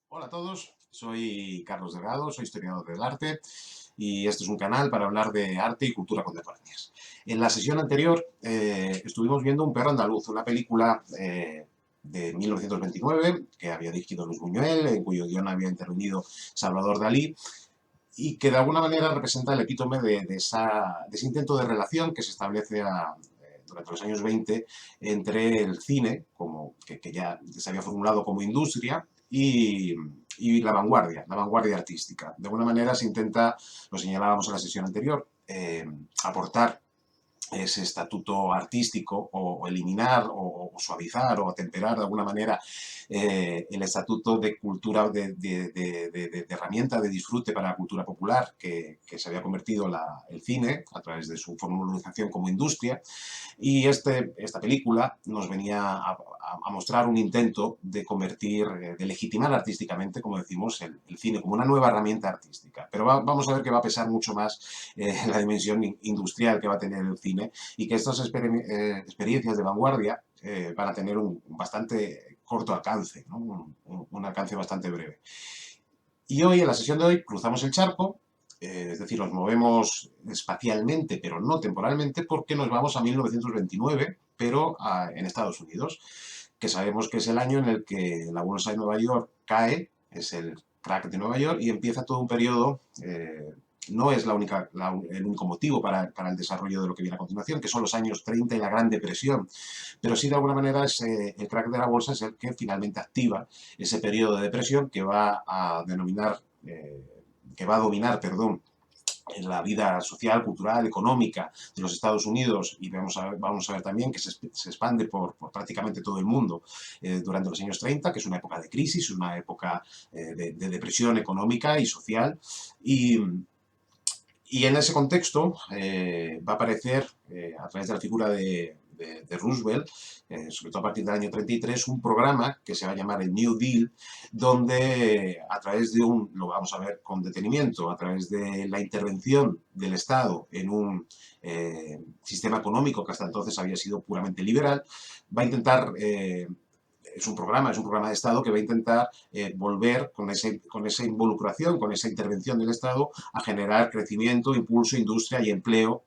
Hola a todos, soy Carlos Delgado, soy historiador del arte y este es un canal para hablar de arte y cultura contemporáneas. En la sesión anterior estuvimos viendo Un perro andaluz, una película de 1929 que había dirigido Luis Buñuel, en cuyo guión había intervenido Salvador Dalí, y que de alguna manera representa el epítome de ese intento de relación que se establece durante los años 20 entre el cine, que ya se había formulado como industria, y la vanguardia artística. De alguna manera se intenta, lo señalábamos en la sesión anterior, aportar ese estatuto artístico o eliminar o suavizar o atemperar de alguna manera el estatuto de cultura, de herramienta de disfrute para la cultura popular que se había convertido el cine a través de su formalización como industria. Y esta película nos venía a mostrar un intento de convertir, de legitimar artísticamente, como decimos, el cine como una nueva herramienta artística. Pero vamos a ver que va a pesar mucho más la dimensión industrial que va a tener el cine y que estas experiencias de vanguardia van a tener un bastante corto alcance, ¿no? Un alcance bastante breve. Y hoy, en la sesión de hoy, cruzamos el charco, es decir, nos movemos espacialmente, pero no temporalmente, porque nos vamos a 1929, pero en Estados Unidos, que sabemos que es el año en el que la bolsa de Nueva York cae, es el crack de Nueva York, y empieza todo un periodo, no es el único motivo para el desarrollo de lo que viene a continuación, que son los años 30 y la Gran Depresión, pero sí de alguna manera el crack de la bolsa es el que finalmente activa ese periodo de depresión que va a dominar, perdón, en la vida social, cultural, económica de los Estados Unidos, y vamos a ver también que se expande por prácticamente todo el mundo durante los años 30, que es una época de crisis, una época de depresión económica y social, y en ese contexto va a aparecer, a través de la figura de Roosevelt, sobre todo a partir del año 33, un programa que se va a llamar el New Deal, donde a través de lo vamos a ver con detenimiento, a través de la intervención del Estado en un sistema económico que hasta entonces había sido puramente liberal, va a intentar... es un programa de Estado que va a intentar volver con esa involucración, con esa intervención del Estado a generar crecimiento, impulso, industria y empleo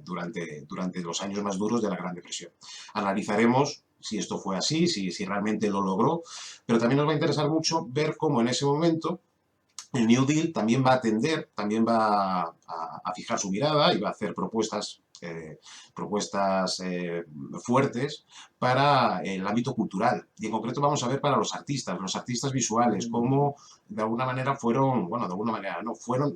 durante los años más duros de la Gran Depresión. Analizaremos si esto fue así, si realmente lo logró, pero también nos va a interesar mucho ver cómo en ese momento el New Deal también va a atender, también va a fijar su mirada y va a hacer propuestas fuertes para el ámbito cultural. Y en concreto vamos a ver para los artistas visuales, cómo de alguna manera fueron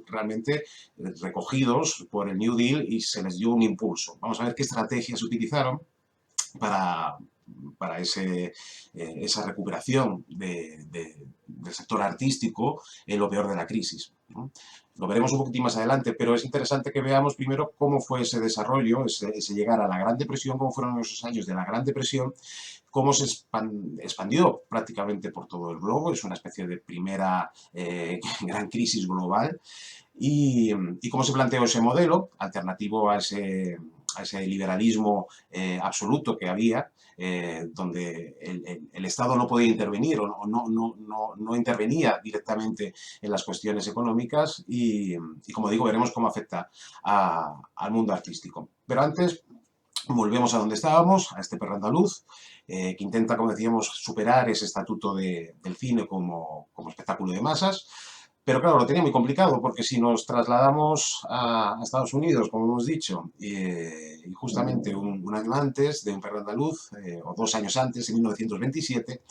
realmente recogidos por el New Deal y se les dio un impulso. Vamos a ver qué estrategias se utilizaron para esa recuperación del sector artístico en lo peor de la crisis, ¿no? Lo veremos un poquitín más adelante, pero es interesante que veamos primero cómo fue ese desarrollo, ese llegar a la Gran Depresión, cómo fueron esos años de la Gran Depresión, cómo se expandió prácticamente por todo el globo, es una especie de primera gran crisis global, y cómo se planteó ese modelo alternativo a ese liberalismo absoluto que había, donde el Estado no podía intervenir o no intervenía directamente en las cuestiones económicas y como digo, veremos cómo afecta al mundo artístico. Pero antes volvemos a donde estábamos, a este perro andaluz, que intenta, como decíamos, superar ese estatuto del cine como espectáculo de masas. Pero claro, lo tenía muy complicado, porque si nos trasladamos a Estados Unidos, como hemos dicho, y justamente un año antes de Un perro andaluz, o 2 años antes, en 1927,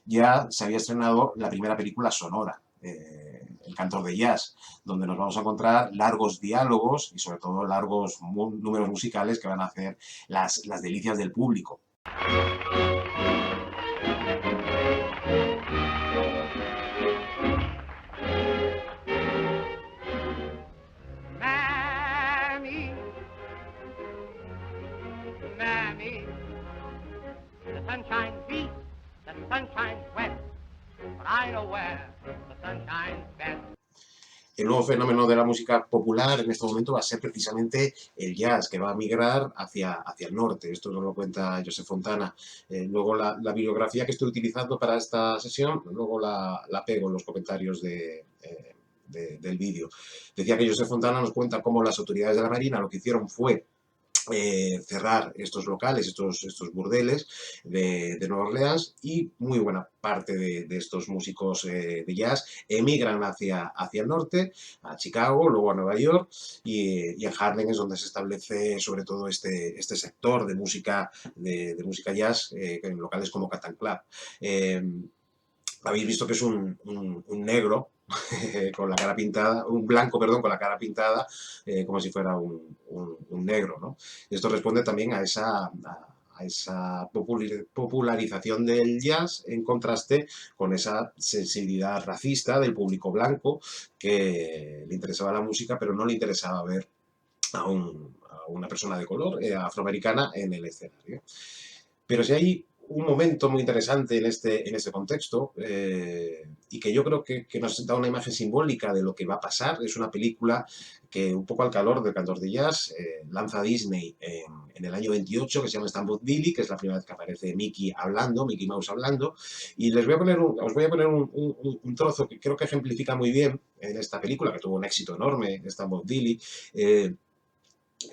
ya se había estrenado la primera película sonora, El cantor de jazz, donde nos vamos a encontrar largos diálogos y sobre todo largos números musicales que van a hacer las delicias del público. Mammy, the sun shines east, the sun shines west, but I know where the sun shines best. el nuevo fenómeno de la música popular en este momento va a ser precisamente el jazz, que va a migrar hacia el norte. Esto nos lo cuenta Joseph Fontana. Luego la bibliografía que estoy utilizando para esta sesión, luego la pego en los comentarios del vídeo. Decía que Joseph Fontana nos cuenta cómo las autoridades de la Marina lo que hicieron fue cerrar estos locales, estos burdeles de Nueva Orleans, y muy buena parte de estos músicos de jazz emigran hacia el norte, a Chicago, luego a Nueva York, y en Harlem es donde se establece sobre todo este sector de música jazz en locales como Catan Club. Habéis visto que es un negro con la cara pintada, un blanco, perdón, con la cara pintada, como si fuera un negro, ¿no? Esto responde también a esa popularización del jazz, en contraste con esa sensibilidad racista del público blanco, que le interesaba la música, pero no le interesaba ver a una persona de color, afroamericana, en el escenario. Pero si hay un momento muy interesante en este contexto, y que yo creo que nos da una imagen simbólica de lo que va a pasar. Es una película que, un poco al calor del cantor de jazz, lanza Disney en el año 28, que se llama Steamboat Willie, que es la primera vez que aparece Mickey Mouse hablando, y os voy a poner un trozo que creo que ejemplifica muy bien en esta película, que tuvo un éxito enorme, Steamboat Willie.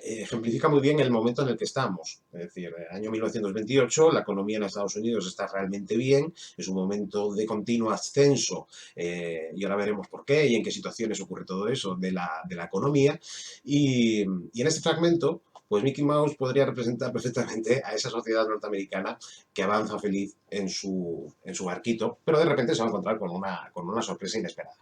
Ejemplifica muy bien el momento en el que estamos. Es decir, año 1928, la economía en Estados Unidos está realmente bien, es un momento de continuo ascenso, y ahora veremos por qué y en qué situaciones ocurre todo eso de la economía. Y en este fragmento, pues Mickey Mouse podría representar perfectamente a esa sociedad norteamericana que avanza feliz en su barquito, pero de repente se va a encontrar con una sorpresa inesperada.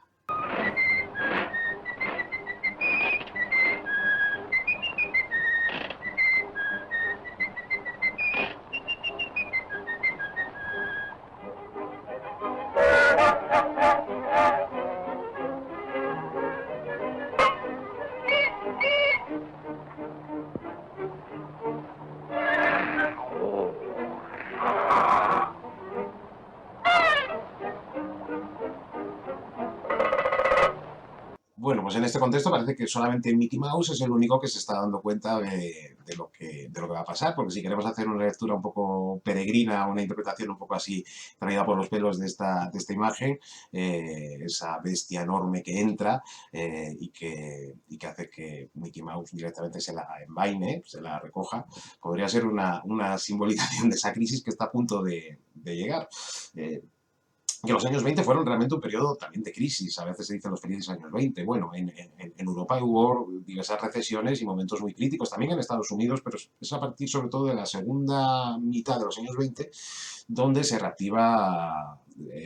Bueno, pues en este contexto parece que solamente Mickey Mouse es el único que se está dando cuenta de lo que va a pasar, porque si queremos hacer una lectura un poco peregrina, una interpretación un poco así traída por los pelos de esta imagen, esa bestia enorme que entra, y que hace que Mickey Mouse directamente se la envaine, se la recoja, podría ser una simbolización de esa crisis que está a punto de llegar. Que los años 20 fueron realmente un periodo también de crisis. A veces se dicen los felices años 20. Bueno, en Europa hubo diversas recesiones y momentos muy críticos, también en Estados Unidos, pero es a partir sobre todo de la segunda mitad de los años 20 donde se reactiva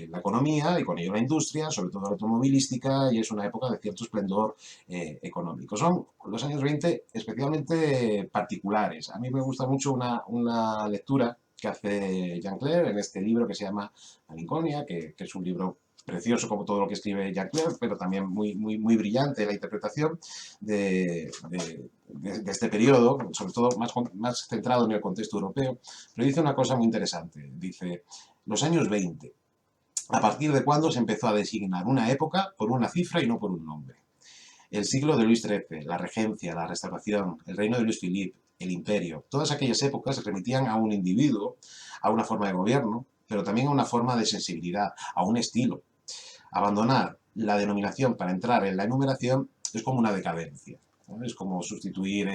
la economía y con ello la industria, sobre todo la automovilística, y es una época de cierto esplendor económico. Son los años 20 especialmente particulares. A mí me gusta mucho una lectura que hace Jean Clair en este libro que se llama La Lincolnia, que es un libro precioso como todo lo que escribe Jean Clair, pero también muy brillante la interpretación de este periodo, sobre todo más centrado en el contexto europeo. Pero dice una cosa muy interesante. Dice, los años 20, ¿a partir de cuándo se empezó a designar una época por una cifra y no por un nombre? El siglo de Luis XIII, la regencia, la restauración, el reino de Luis Felipe, el imperio, todas aquellas épocas se remitían a un individuo, a una forma de gobierno, pero también a una forma de sensibilidad, a un estilo. Abandonar la denominación para entrar en la enumeración es como una decadencia, ¿no? Es como sustituir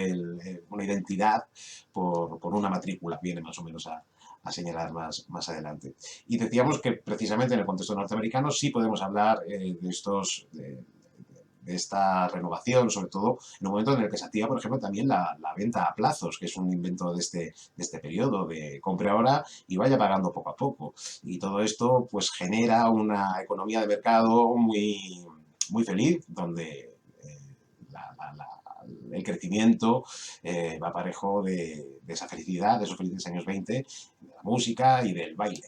una identidad por una matrícula, viene más o menos a señalar más adelante. Y decíamos que precisamente en el contexto norteamericano sí podemos hablar de esta renovación, sobre todo en un momento en el que se activa, por ejemplo, también la venta a plazos, que es un invento de este periodo, de compre ahora y vaya pagando poco a poco. Y todo esto pues genera una economía de mercado muy feliz, donde el crecimiento va parejo de esa felicidad, de esos felices años 20, de la música y del baile.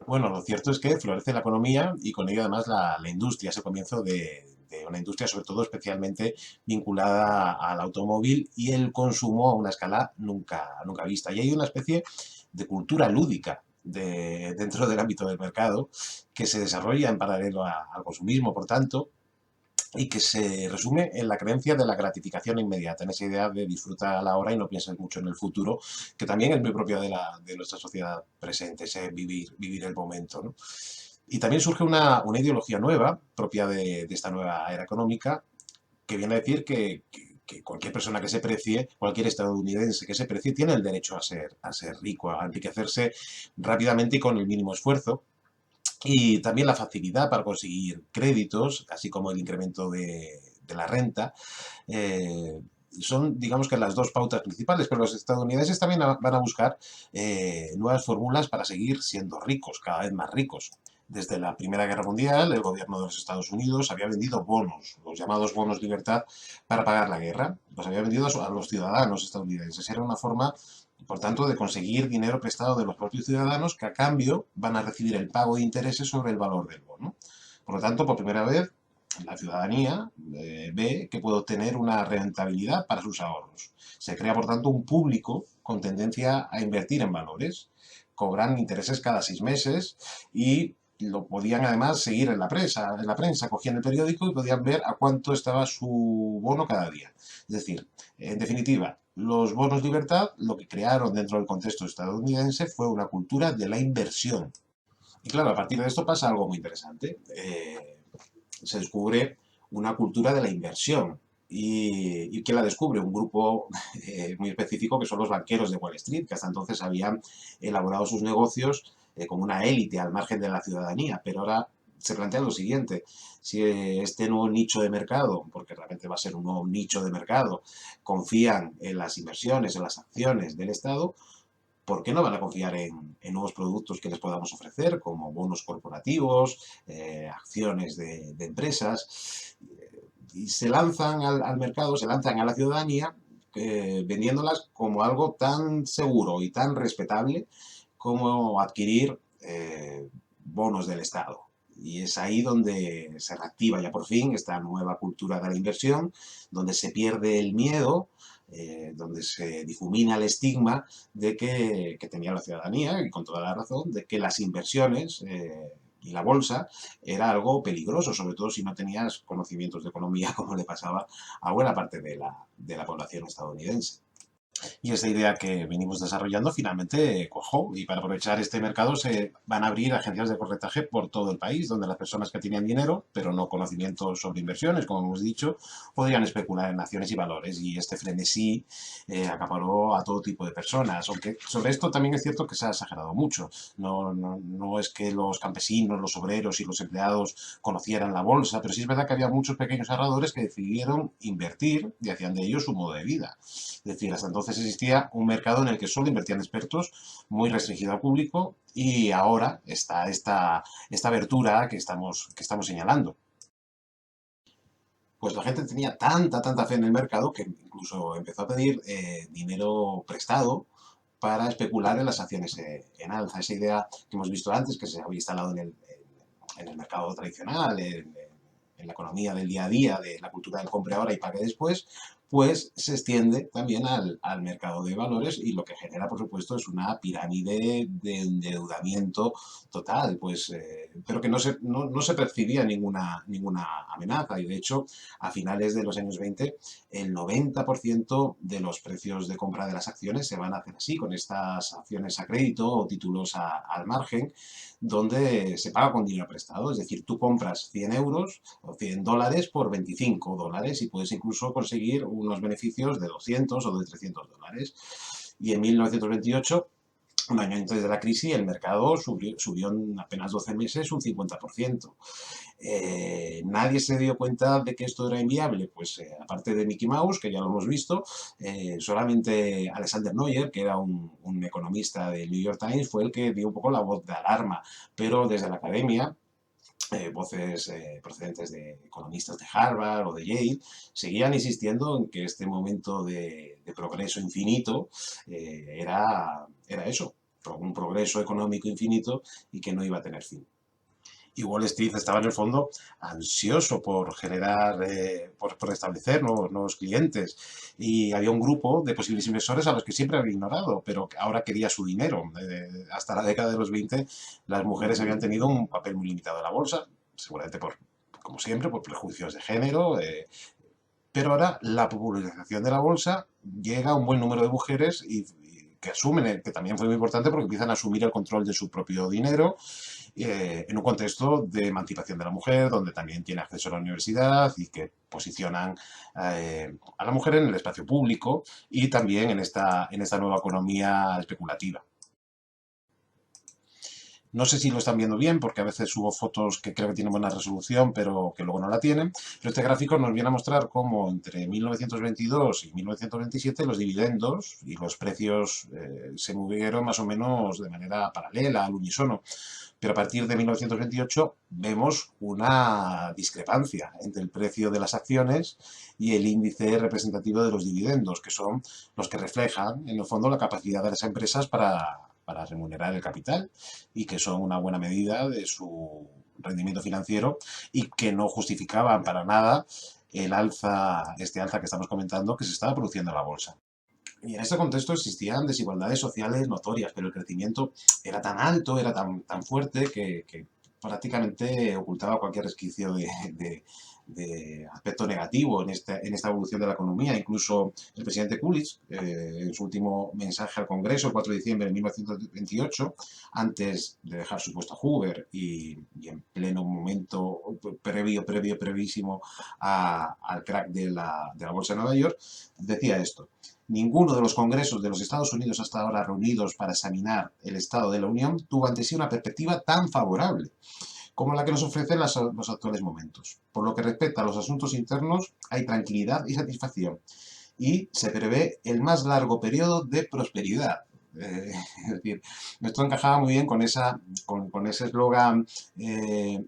Bueno, lo cierto es que florece la economía y con ello además la industria, es el comienzo de de una industria, sobre todo especialmente vinculada al automóvil y el consumo a una escala nunca vista. Y hay una especie de cultura lúdica dentro del ámbito del mercado que se desarrolla en paralelo al consumismo, por tanto, y que se resume en la creencia de la gratificación inmediata, en esa idea de disfrutar a la hora y no pienses mucho en el futuro, que también es muy propio de nuestra sociedad presente, ese vivir el momento, ¿no? Y también surge una ideología nueva, propia de esta nueva era económica, que viene a decir que cualquier persona que se precie, cualquier estadounidense que se precie, tiene el derecho a ser rico, a enriquecerse rápidamente y con el mínimo esfuerzo. Y también la facilidad para conseguir créditos, así como el incremento de la renta, eh, son, digamos que las dos pautas principales, pero los estadounidenses también van a buscar nuevas fórmulas para seguir siendo ricos, cada vez más ricos. Desde la Primera Guerra Mundial, el gobierno de los Estados Unidos había vendido bonos, los llamados bonos libertad, para pagar la guerra. Los había vendido a los ciudadanos estadounidenses. Era una forma, por tanto, de conseguir dinero prestado de los propios ciudadanos que a cambio van a recibir el pago de intereses sobre el valor del bono. Por lo tanto, por primera vez, la ciudadanía ve que puede obtener una rentabilidad para sus ahorros. Se crea, por tanto, un público con tendencia a invertir en valores. Cobran intereses cada 6 meses y lo podían además seguir en la prensa, cogían el periódico y podían ver a cuánto estaba su bono cada día. Es decir, en definitiva, los bonos libertad lo que crearon dentro del contexto estadounidense fue una cultura de la inversión. Y claro, a partir de esto pasa algo muy interesante. Se descubre una cultura de la inversión. ¿Y quién la descubre? Un grupo muy específico que son los banqueros de Wall Street, que hasta entonces habían elaborado sus negocios como una élite al margen de la ciudadanía. Pero ahora se plantea lo siguiente: si este nuevo nicho de mercado, porque realmente va a ser un nuevo nicho de mercado, confían en las inversiones, en las acciones del Estado, ¿por qué no van a confiar en nuevos productos que les podamos ofrecer, como bonos corporativos, acciones de empresas? Y se lanzan al mercado, se lanzan a la ciudadanía, vendiéndolas como algo tan seguro y tan respetable como adquirir bonos del Estado. Y es ahí donde se reactiva ya por fin esta nueva cultura de la inversión, donde se pierde el miedo, donde se difumina el estigma que tenía la ciudadanía, y con toda la razón, de que las inversiones y la bolsa era algo peligroso, sobre todo si no tenías conocimientos de economía, como le pasaba a buena parte de la población estadounidense. Y esta idea que venimos desarrollando finalmente cuajó, y para aprovechar este mercado se van a abrir agencias de corretaje por todo el país, donde las personas que tenían dinero, pero no conocimientos sobre inversiones, como hemos dicho, podrían especular en acciones y valores. Y este frenesí acaparó a todo tipo de personas, aunque sobre esto también es cierto que se ha exagerado mucho. No es que los campesinos, los obreros y los empleados conocieran la bolsa, pero sí es verdad que había muchos pequeños ahorradores que decidieron invertir y hacían de ello su modo de vida. Es decir, hasta entonces existía un mercado en el que solo invertían expertos, muy restringido al público, y ahora está esta abertura que estamos señalando. Pues la gente tenía tanta fe en el mercado que incluso empezó a pedir dinero prestado para especular en las acciones en alza. Esa idea que hemos visto antes, que se había instalado en el mercado tradicional, en la economía del día a día, de la cultura del compre ahora y pague después, pues se extiende también al mercado de valores, y lo que genera, por supuesto, es una pirámide de endeudamiento total, pues, pero que no se percibía ninguna amenaza. Y de hecho, a finales de los años 20, el 90% de los precios de compra de las acciones se van a hacer así, con estas acciones a crédito o títulos al margen, donde se paga con dinero prestado. Es decir, tú compras 100 euros o 100 dólares por 25 dólares y puedes incluso conseguir unos beneficios de 200 o de 300 dólares. Y en 1928, un año antes de la crisis, el mercado subió en apenas 12 meses un 50%. Nadie se dio cuenta de que esto era inviable, pues aparte de Mickey Mouse, que ya lo hemos visto, solamente Alexander Neuer, que era un economista del New York Times, fue el que dio un poco la voz de alarma, pero desde la academia, voces procedentes de economistas de Harvard o de Yale, seguían insistiendo en que este momento de progreso infinito era eso, un progreso económico infinito y que no iba a tener fin. Y Wall Street estaba en el fondo ansioso por generar, por establecer nuevos clientes. Y había un grupo de posibles inversores a los que siempre había ignorado, pero que ahora quería su dinero. Hasta la década de los 20, las mujeres habían tenido un papel muy limitado en la bolsa, seguramente como siempre, por prejuicios de género. Pero ahora la popularización de la bolsa llega a un buen número de mujeres y que asumen, que también fue muy importante porque empiezan a asumir el control de su propio dinero en un contexto de emancipación de la mujer, donde también tiene acceso a la universidad y que posicionan a la mujer en el espacio público y también en esta nueva economía especulativa. No sé si lo están viendo bien, porque a veces subo fotos que creo que tienen buena resolución, pero que luego no la tienen. Pero este gráfico nos viene a mostrar cómo entre 1922 y 1927 los dividendos y los precios se movieron más o menos de manera paralela, al unísono. Pero a partir de 1928 vemos una discrepancia entre el precio de las acciones y el índice representativo de los dividendos, que son los que reflejan, en el fondo, la capacidad de las empresas para remunerar el capital y que son una buena medida de su rendimiento financiero y que no justificaban para nada este alza que estamos comentando que se estaba produciendo en la bolsa. Y en este contexto existían desigualdades sociales notorias, pero el crecimiento era tan alto, era tan fuerte que prácticamente ocultaba cualquier resquicio de aspecto negativo en esta evolución de la economía. Incluso el presidente Coolidge, en su último mensaje al Congreso, el 4 de diciembre de 1928, antes de dejar su puesto a Hoover y en pleno momento brevísimo al crack de la Bolsa de Nueva York, decía esto: ninguno de los congresos de los Estados Unidos hasta ahora reunidos para examinar el estado de la Unión tuvo ante sí una perspectiva tan favorable como la que nos ofrecen los actuales momentos. Por lo que respecta a los asuntos internos, hay tranquilidad y satisfacción, y se prevé el más largo periodo de prosperidad. Es decir, esto encajaba muy bien con ese eslogan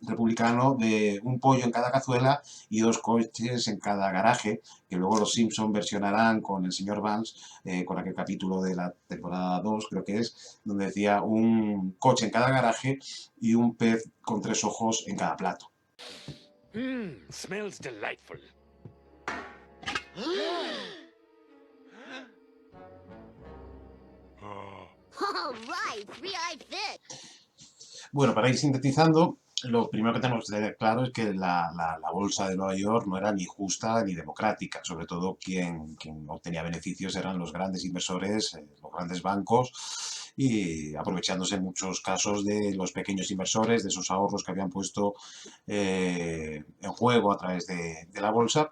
republicano de un pollo en cada cazuela y dos coches en cada garaje, que luego los Simpson versionarán con el señor Vance, con aquel capítulo de la temporada 2, creo que es, donde decía un coche en cada garaje y un pez con tres ojos en cada plato. Smells delightful. All right, three-eyed fish. Bueno, para ir sintetizando, lo primero que tenemos que tener claro es que la bolsa de Nueva York no era ni justa ni democrática. Sobre todo quien obtenía beneficios eran los grandes inversores, los grandes bancos, y aprovechándose en muchos casos de los pequeños inversores, de esos ahorros que habían puesto en juego a través de la bolsa.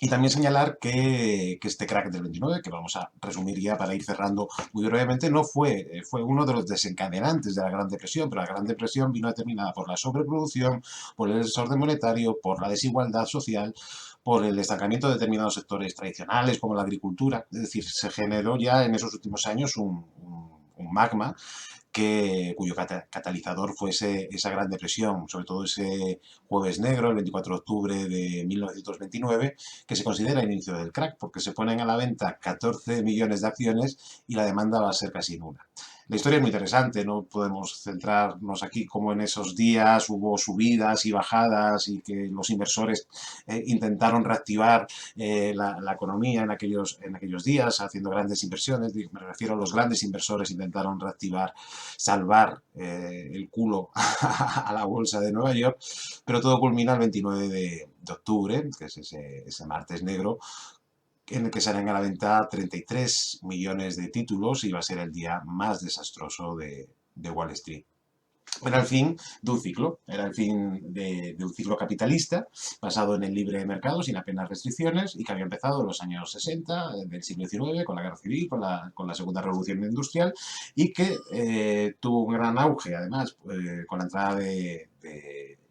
Y también señalar que este crack del 29, que vamos a resumir ya para ir cerrando muy brevemente, no fue uno de los desencadenantes de la Gran Depresión, pero la Gran Depresión vino determinada por la sobreproducción, por el desorden monetario, por la desigualdad social, por el estancamiento de determinados sectores tradicionales como la agricultura. Es decir, se generó ya en esos últimos años un magma cuyo catalizador fue esa Gran Depresión, sobre todo ese Jueves Negro, el 24 de octubre de 1929, que se considera el inicio del crack, porque se ponen a la venta 14 millones de acciones y la demanda va a ser casi nula. La historia es muy interesante, no podemos centrarnos aquí como en esos días hubo subidas y bajadas y que los inversores intentaron reactivar la economía en aquellos días haciendo grandes inversiones. Me refiero a los grandes inversores intentaron reactivar, salvar el culo a la bolsa de Nueva York, pero todo culmina el 29 de octubre, que es ese martes negro, en el que salen a la venta 33 millones de títulos y va a ser el día más desastroso de Wall Street. Era el fin de un ciclo, era el fin de un ciclo capitalista basado en el libre mercado sin apenas restricciones y que había empezado en los años 60 del siglo XIX con la guerra civil, con la segunda revolución industrial, y que tuvo un gran auge además con la entrada de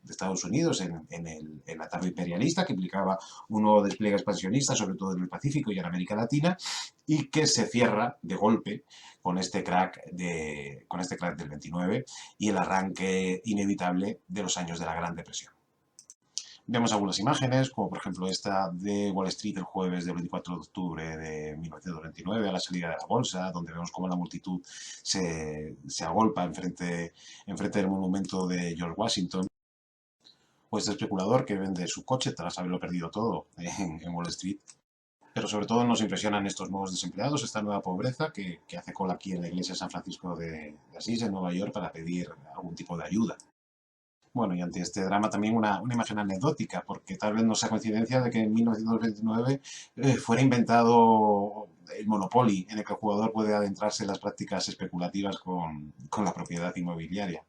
Estados Unidos en la etapa imperialista, que implicaba un nuevo despliegue expansionista, sobre todo en el Pacífico y en América Latina, y que se cierra de golpe con este crack del 29 y el arranque inevitable de los años de la Gran Depresión. Vemos algunas imágenes, como por ejemplo esta de Wall Street el jueves del 24 de octubre de 1929, a la salida de la bolsa, donde vemos cómo la multitud se agolpa enfrente del monumento de George Washington. o este especulador que vende su coche tras haberlo perdido todo en Wall Street. Pero sobre todo nos impresionan estos nuevos desempleados, esta nueva pobreza que hace cola aquí en la iglesia de San Francisco de Asís, en Nueva York, para pedir algún tipo de ayuda. Bueno, y ante este drama también una imagen anecdótica, porque tal vez no sea coincidencia de que en 1929 fuera inventado el Monopoly, en el que el jugador puede adentrarse en las prácticas especulativas con la propiedad inmobiliaria.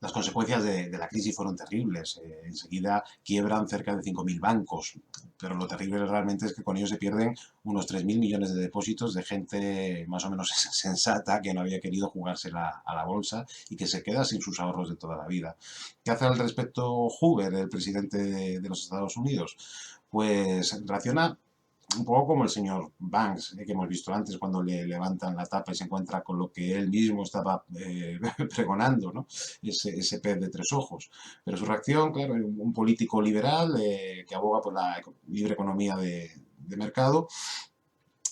Las consecuencias de la crisis fueron terribles. Enseguida quiebran cerca de 5.000 bancos, pero lo terrible realmente es que con ellos se pierden unos 3.000 millones de depósitos de gente más o menos sensata que no había querido jugársela a la bolsa y que se queda sin sus ahorros de toda la vida. ¿Qué hace al respecto Hoover, el presidente de los Estados Unidos? Pues reacciona un poco como el señor Banks, que hemos visto antes, cuando le levantan la tapa y se encuentra con lo que él mismo estaba pregonando, ¿no? Ese pez de tres ojos. Pero su reacción, claro, un político liberal que aboga por la libre economía de mercado,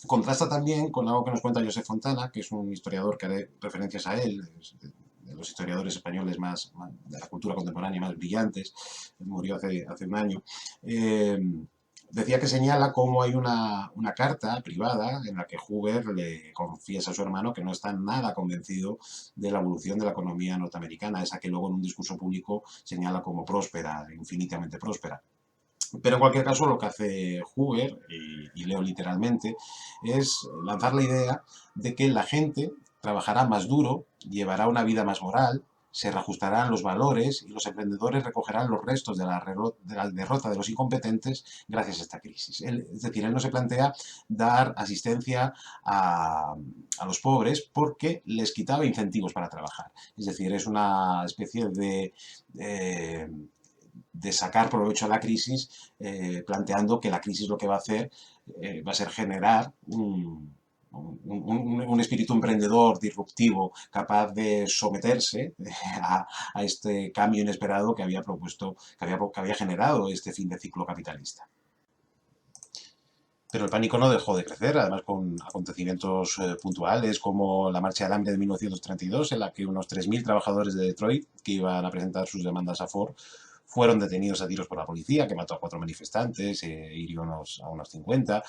contrasta también con algo que nos cuenta Josep Fontana, que es un historiador que haré referencias a él, de los historiadores españoles más de la cultura contemporánea más brillantes, murió hace un año. Decía que señala cómo hay una carta privada en la que Hoover le confiesa a su hermano que no está nada convencido de la evolución de la economía norteamericana, esa que luego en un discurso público señala como próspera, infinitamente próspera. Pero en cualquier caso lo que hace Hoover, y leo literalmente, es lanzar la idea de que la gente trabajará más duro, llevará una vida más moral, se reajustarán los valores y los emprendedores recogerán los restos de la derrota de los incompetentes gracias a esta crisis. Es decir, él no se plantea dar asistencia a los pobres porque les quitaba incentivos para trabajar. Es decir, es una especie de sacar provecho a la crisis, planteando que la crisis lo que va a hacer va a ser generar un espíritu emprendedor, disruptivo, capaz de someterse a este cambio inesperado que había propuesto, que había generado este fin de ciclo capitalista. Pero el pánico no dejó de crecer, además con acontecimientos puntuales como la Marcha del Hambre de 1932, en la que unos 3.000 trabajadores de Detroit, que iban a presentar sus demandas a Ford, fueron detenidos a tiros por la policía, que mató a 4 manifestantes, hirió a unos 50,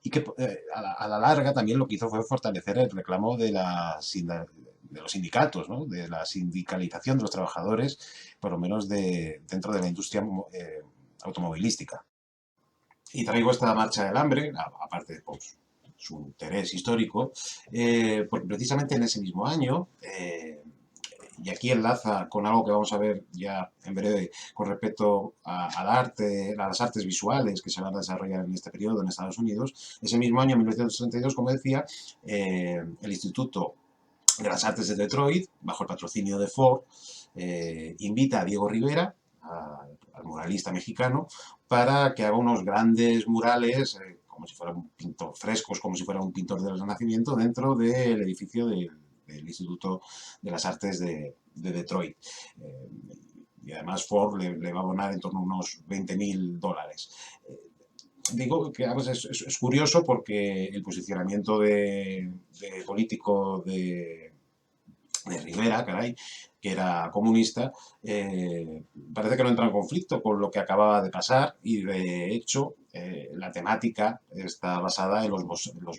y que a la larga también lo que hizo fue fortalecer el reclamo de los sindicatos, ¿no? De la sindicalización de los trabajadores, por lo menos dentro de la industria automovilística. Y traigo esta Marcha del Hambre, aparte de pues, su interés histórico, porque precisamente en ese mismo año, y aquí enlaza con algo que vamos a ver ya en breve con respecto al arte, a las artes visuales que se van a desarrollar en este periodo en Estados Unidos, ese mismo año, 1932, como decía, el Instituto de las Artes de Detroit, bajo el patrocinio de Ford, invita a Diego Rivera, al muralista mexicano, para que haga unos grandes murales, como si fuera un pintor, frescos, como si fuera un pintor del Renacimiento, dentro del edificio del Instituto de las Artes de Detroit. Y además Ford le va a abonar en torno a unos $20.000. Digo que es curioso porque el posicionamiento de político de Rivera, caray, que era comunista, parece que no entra en conflicto con lo que acababa de pasar y de hecho la temática está basada en los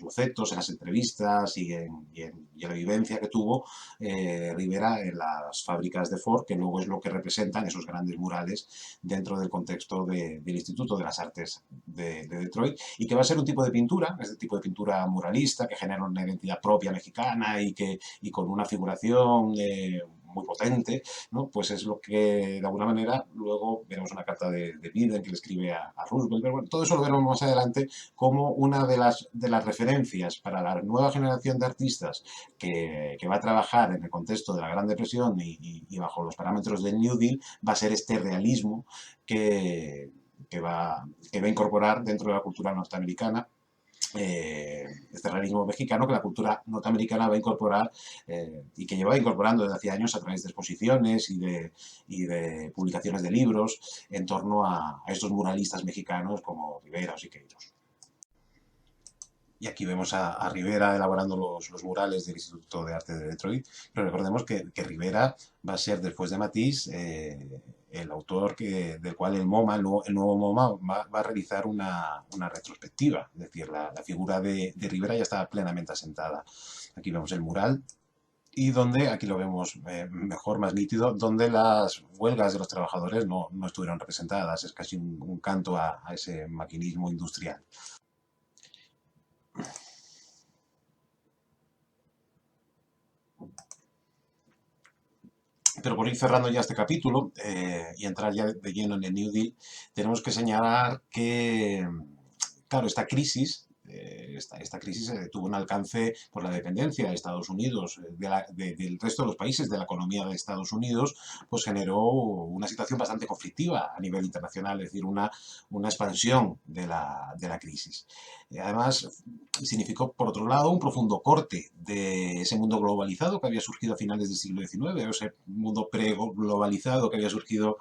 bocetos, en las entrevistas y en la vivencia que tuvo Rivera en las fábricas de Ford, que luego es lo que representan esos grandes murales dentro del contexto del Instituto de las Artes de Detroit, y que va a ser un tipo de pintura, este tipo de pintura muralista que genera una identidad propia mexicana y con una figuración muy potente, ¿no? Pues es lo que de alguna manera luego veremos una carta de Biden que le escribe a Roosevelt, pero bueno, todo eso lo veremos más adelante como una de las referencias para la nueva generación de artistas que va a trabajar en el contexto de la Gran Depresión y bajo los parámetros del New Deal, va a ser este realismo que va a incorporar dentro de la cultura norteamericana este realismo mexicano que la cultura norteamericana va a incorporar y que lleva incorporando desde hace años a través de exposiciones y de publicaciones de libros en torno a estos muralistas mexicanos como Rivera o Siqueiros. Y aquí vemos a Rivera elaborando los murales del Instituto de Arte de Detroit. Pero recordemos que Rivera va a ser, después de Matisse, el autor del cual el MoMA, el nuevo MoMA, va a realizar una retrospectiva. Es decir, la figura de Rivera ya está plenamente asentada. Aquí vemos el mural y donde, aquí lo vemos mejor, más nítido, donde las huelgas de los trabajadores no estuvieron representadas. Es casi un canto a ese maquinismo industrial. Pero por ir cerrando ya este capítulo y entrar ya de lleno en el New Deal, tenemos que señalar que, claro, esta crisis tuvo un alcance por la dependencia de Estados Unidos, del resto de los países de la economía de Estados Unidos, pues generó una situación bastante conflictiva a nivel internacional, es decir, una expansión de la crisis. Además, significó, por otro lado, un profundo corte de ese mundo globalizado que había surgido a finales del siglo XIX, o ese mundo pre-globalizado que había surgido,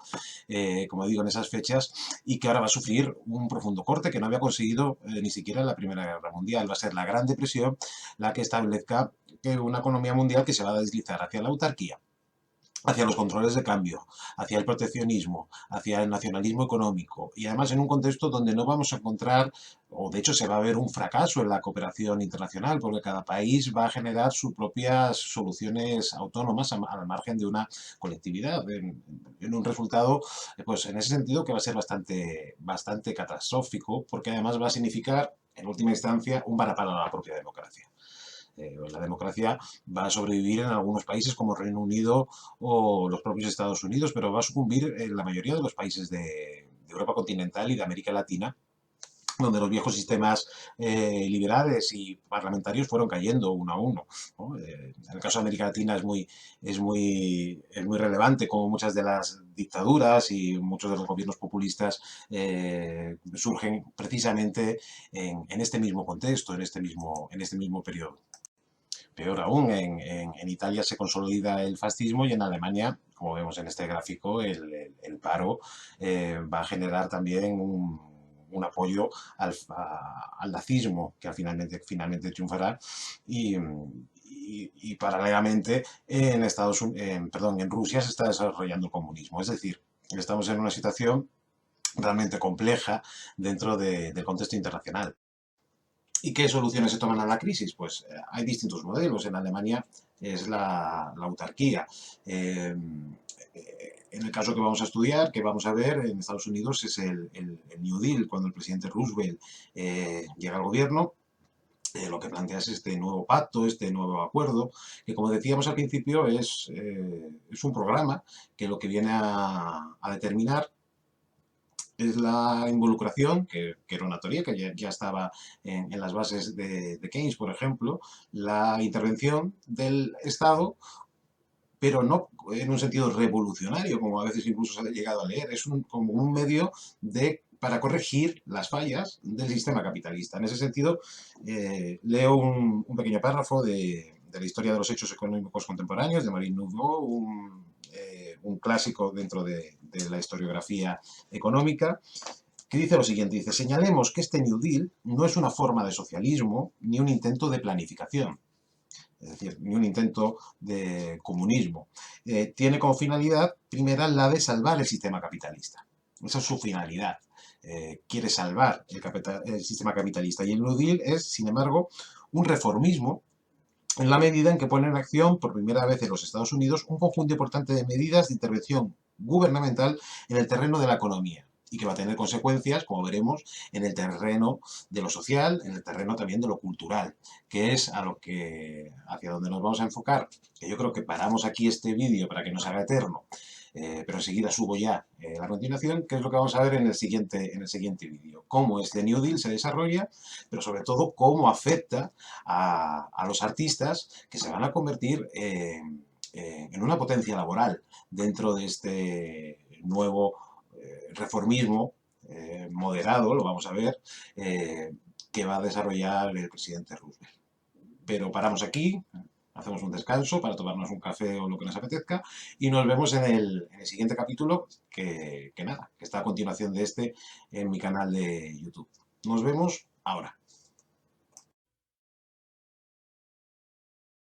como digo, en esas fechas, y que ahora va a sufrir un profundo corte que no había conseguido ni siquiera en la Primera Guerra Mundial. Va a ser la Gran Depresión la que establezca una economía mundial que se va a deslizar hacia la autarquía, hacia los controles de cambio, hacia el proteccionismo, hacia el nacionalismo económico, y además en un contexto donde no vamos a encontrar, o de hecho se va a ver un fracaso en la cooperación internacional, porque cada país va a generar sus propias soluciones autónomas al margen de una colectividad, en un resultado, pues en ese sentido, que va a ser bastante catastrófico, porque además va a significar, en última instancia, un varapalo a la propia democracia. La democracia va a sobrevivir en algunos países como Reino Unido o los propios Estados Unidos, pero va a sucumbir en la mayoría de los países de Europa continental y de América Latina, donde los viejos sistemas liberales y parlamentarios fueron cayendo uno a uno, ¿no? En el caso de América Latina es muy relevante como muchas de las dictaduras y muchos de los gobiernos populistas surgen precisamente en este mismo contexto, en este mismo periodo. Peor aún, en Italia se consolida el fascismo y en Alemania, como vemos en este gráfico, el paro va a generar también un apoyo al nazismo, que finalmente triunfará, y paralelamente en Rusia se está desarrollando el comunismo. Es decir, estamos en una situación realmente compleja dentro del contexto internacional. ¿Y qué soluciones se toman a la crisis? Pues hay distintos modelos. En Alemania es la autarquía. En el caso que vamos a estudiar, que vamos a ver en Estados Unidos, es el New Deal, cuando el presidente Roosevelt llega al gobierno. Lo que plantea es este nuevo pacto, este nuevo acuerdo, que como decíamos al principio es un programa que lo que viene a determinar es la involucración, que era una teoría que ya estaba en las bases de Keynes, por ejemplo, la intervención del Estado, pero no en un sentido revolucionario, como a veces incluso se ha llegado a leer, es como un medio para corregir las fallas del sistema capitalista. En ese sentido, leo un pequeño párrafo de la historia de los hechos económicos contemporáneos de Marine Nouveau, un clásico dentro de la historiografía económica, que dice lo siguiente, dice: señalemos que este New Deal no es una forma de socialismo ni un intento de planificación, es decir, ni un intento de comunismo. Tiene como finalidad primera la de salvar el sistema capitalista. Esa es su finalidad. Quiere salvar el sistema capitalista. Y el New Deal es, sin embargo, un reformismo en la medida en que pone en acción por primera vez en los Estados Unidos un conjunto importante de medidas de intervención gubernamental en el terreno de la economía, y que va a tener consecuencias, como veremos, en el terreno de lo social, en el terreno también de lo cultural, que es hacia donde nos vamos a enfocar, que yo creo que paramos aquí este vídeo para que no se haga eterno, pero enseguida subo ya la continuación, que es lo que vamos a ver en el siguiente vídeo. Cómo este New Deal se desarrolla, pero sobre todo cómo afecta a los artistas que se van a convertir en una potencia laboral dentro de este nuevo reformismo moderado, lo vamos a ver, que va a desarrollar el presidente Roosevelt. Pero paramos aquí, hacemos un descanso para tomarnos un café o lo que nos apetezca y nos vemos en el siguiente capítulo que está a continuación de este en mi canal de YouTube. Nos vemos ahora.